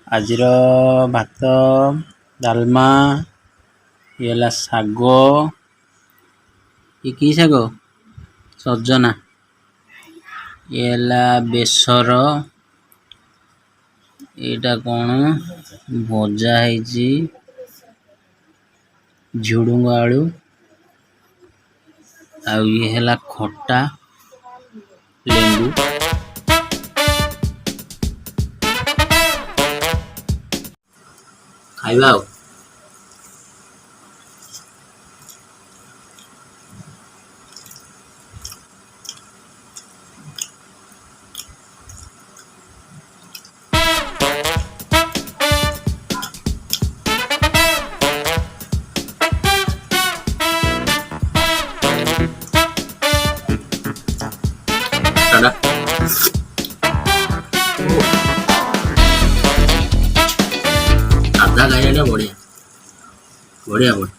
ଆଜିର ଭାତ ଡାଲମା ଇଏ ହେଲା ଶାଗ। ଇଏ କି ଶାଗ? ସଜନା। ଇଏ ହେଲା ବେସର। ଏଇଟା କଣ ଭଜା ହେଇଛି ଝୁଡୁଙ୍ଗ ଆଳୁ। ଆଉ ଇଏ ହେଲା ଖଟା ଲେମ୍ବୁ। ଖାଇବା ଆଉ। ସାଧା ଖାଇବାଟା ବଢିଆ ବଢିଆ ବଢିଆ।